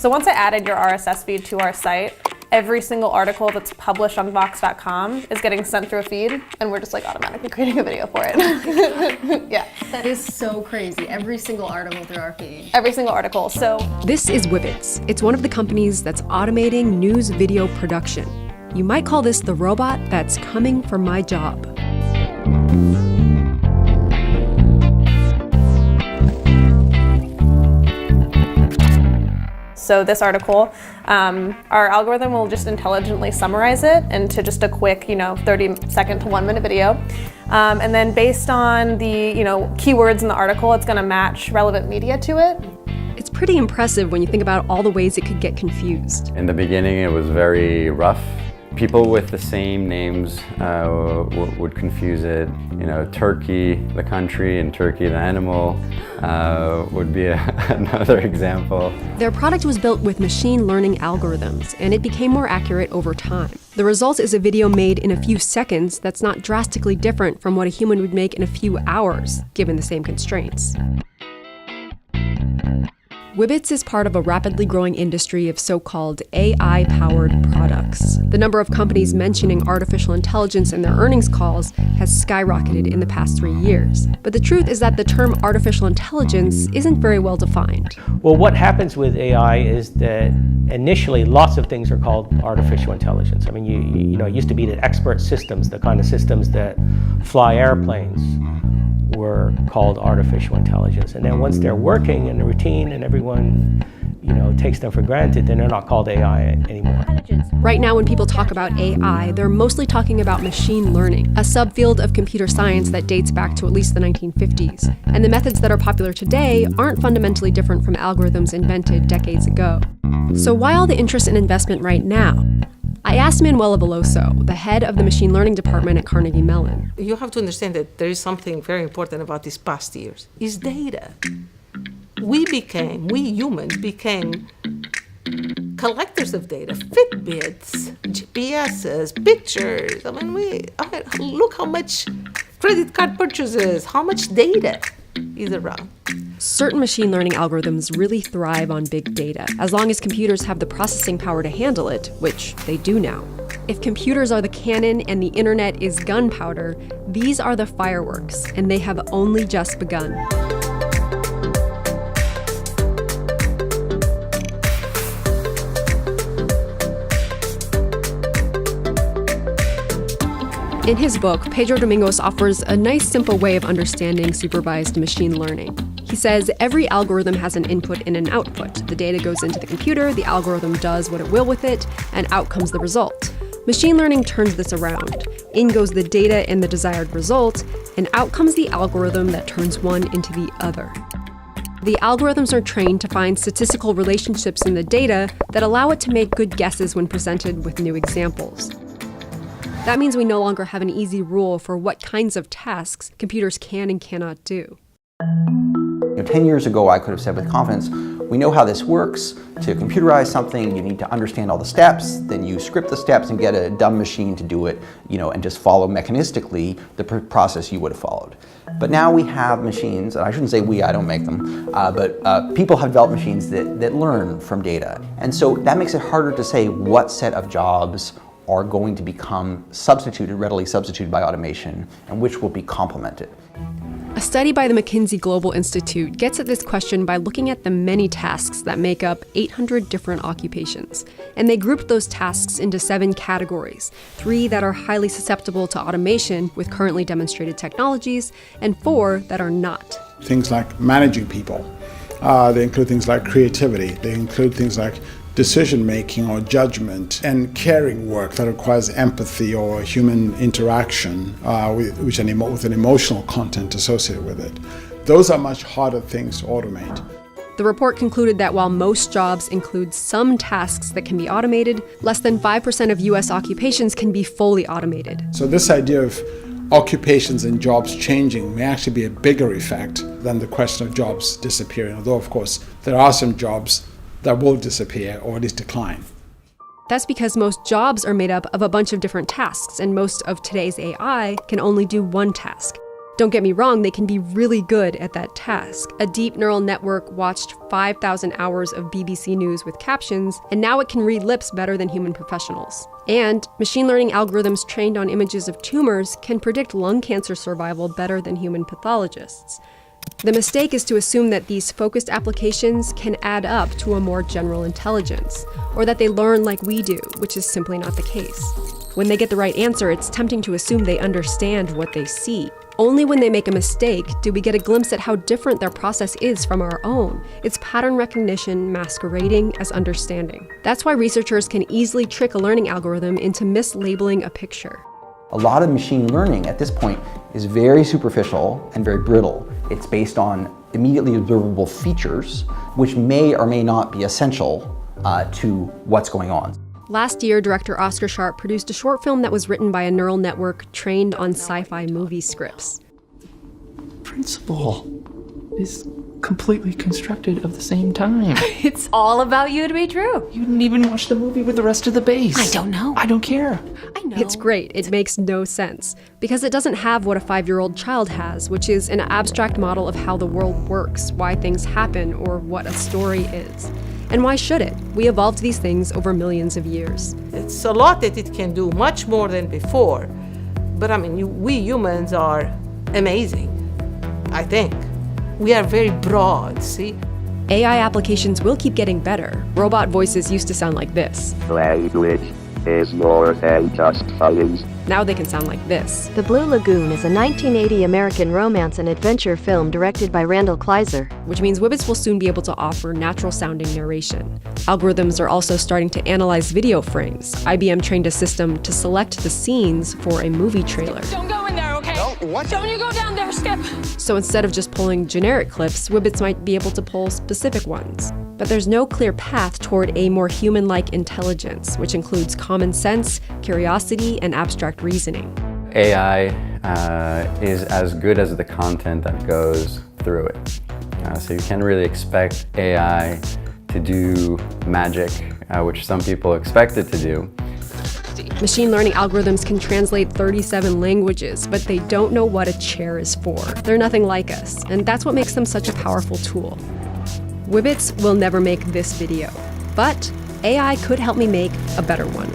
So once I added your RSS feed to our site, every single article that's published on Vox.com is getting sent through a feed, and we're just like automatically creating a video for it. Yeah. That is so crazy. Every single article through our feed. Every single article. So this is Wibbits. It's one of the companies that's automating news video production. You might call this the robot that's coming for my job. So this article, our algorithm will just intelligently summarize it into just a quick, 30-second to 1-minute video. And then based on the, keywords in the article, it's gonna match relevant media to it. It's pretty impressive when you think about all the ways it could get confused. In the beginning, it was very rough. People with the same names would confuse it. Turkey, the country, and Turkey, the animal, would be another example. Their product was built with machine learning algorithms, and it became more accurate over time. The result is a video made in a few seconds that's not drastically different from what a human would make in a few hours, given the same constraints. Wibbits is part of a rapidly growing industry of so-called AI-powered products. The number of companies mentioning artificial intelligence in their earnings calls has skyrocketed in the past 3 years. But the truth is that the term artificial intelligence isn't very well defined. Well, what happens with AI is that initially lots of things are called artificial intelligence. I mean, it used to be that expert systems, the kind of systems that fly airplanes, were called artificial intelligence. And then once they're working in the routine and everyone, takes them for granted, then they're not called AI anymore. Right now, when people talk about AI, they're mostly talking about machine learning, a subfield of computer science that dates back to at least the 1950s. And the methods that are popular today aren't fundamentally different from algorithms invented decades ago. So why all the interest and investment right now? I asked Manuela Veloso, the head of the machine learning department at Carnegie Mellon. You have to understand that there is something very important about these past years, is data. We humans became collectors of data, Fitbits, GPSs, pictures. Look how much credit card purchases, how much data is around. Certain machine learning algorithms really thrive on big data, as long as computers have the processing power to handle it, which they do now. If computers are the cannon and the internet is gunpowder, these are the fireworks, and they have only just begun. In his book, Pedro Domingos offers a nice, simple way of understanding supervised machine learning. He says every algorithm has an input and an output. The data goes into the computer, the algorithm does what it will with it, and out comes the result. Machine learning turns this around. In goes the data and the desired result, and out comes the algorithm that turns one into the other. The algorithms are trained to find statistical relationships in the data that allow it to make good guesses when presented with new examples. That means we no longer have an easy rule for what kinds of tasks computers can and cannot do. 10 years ago, I could have said with confidence, we know how this works. To computerize something, you need to understand all the steps, then you script the steps and get a dumb machine to do it, and just follow mechanistically the process you would have followed. But now we have machines, and I shouldn't say we, I don't make them, but people have developed machines that learn from data. And so that makes it harder to say what set of jobs are going to become readily substituted by automation, and which will be complemented. A study by the McKinsey Global Institute gets at this question by looking at the many tasks that make up 800 different occupations. And they grouped those tasks into 7 categories, 3 that are highly susceptible to automation with currently demonstrated technologies, and 4 that are not. Things like managing people. They include things like creativity. They include things like decision-making or judgment, and caring work that requires empathy or human interaction with an emotional content associated with it. Those are much harder things to automate. The report concluded that while most jobs include some tasks that can be automated, less than 5% of US occupations can be fully automated. So this idea of occupations and jobs changing may actually be a bigger effect than the question of jobs disappearing, although of course there are some jobs that will disappear or at least decline. That's because most jobs are made up of a bunch of different tasks, and most of today's AI can only do one task. Don't get me wrong, they can be really good at that task. A deep neural network watched 5,000 hours of BBC News with captions, and now it can read lips better than human professionals. And machine learning algorithms trained on images of tumors can predict lung cancer survival better than human pathologists. The mistake is to assume that these focused applications can add up to a more general intelligence, or that they learn like we do, which is simply not the case. When they get the right answer, it's tempting to assume they understand what they see. Only when they make a mistake do we get a glimpse at how different their process is from our own. It's pattern recognition masquerading as understanding. That's why researchers can easily trick a learning algorithm into mislabeling a picture. A lot of machine learning at this point is very superficial and very brittle. It's based on immediately observable features, which may or may not be essential to what's going on. Last year, director Oscar Sharp produced a short film that was written by a neural network trained on sci-fi movie scripts. Principle is completely constructed of the same time. It's all about you to be true. You didn't even watch the movie with the rest of the base. I don't know. I don't care. I know. It's great. It makes no sense. Because it doesn't have what a 5-year-old child has, which is an abstract model of how the world works, why things happen, or what a story is. And why should it? We evolved these things over millions of years. It's a lot that it can do, much more than before. But I mean, we humans are amazing, I think. We are very broad, see? AI applications will keep getting better. Robot voices used to sound like this. Language is more than just phones. Now they can sound like this. The Blue Lagoon is a 1980 American romance and adventure film directed by Randall Kleiser. Which means Wibbits will soon be able to offer natural-sounding narration. Algorithms are also starting to analyze video frames. IBM trained a system to select the scenes for a movie trailer. Don't go in there, okay? Oh, what? Don't you go down there, Skip. So instead of just pulling generic clips, Wibbits might be able to pull specific ones. But there's no clear path toward a more human-like intelligence, which includes common sense, curiosity, and abstract reasoning. AI is as good as the content that goes through it. So you can't really expect AI to do magic, which some people expect it to do. Machine learning algorithms can translate 37 languages, but they don't know what a chair is for. They're nothing like us, and that's what makes them such a powerful tool. Wibbits will never make this video, but AI could help me make a better one.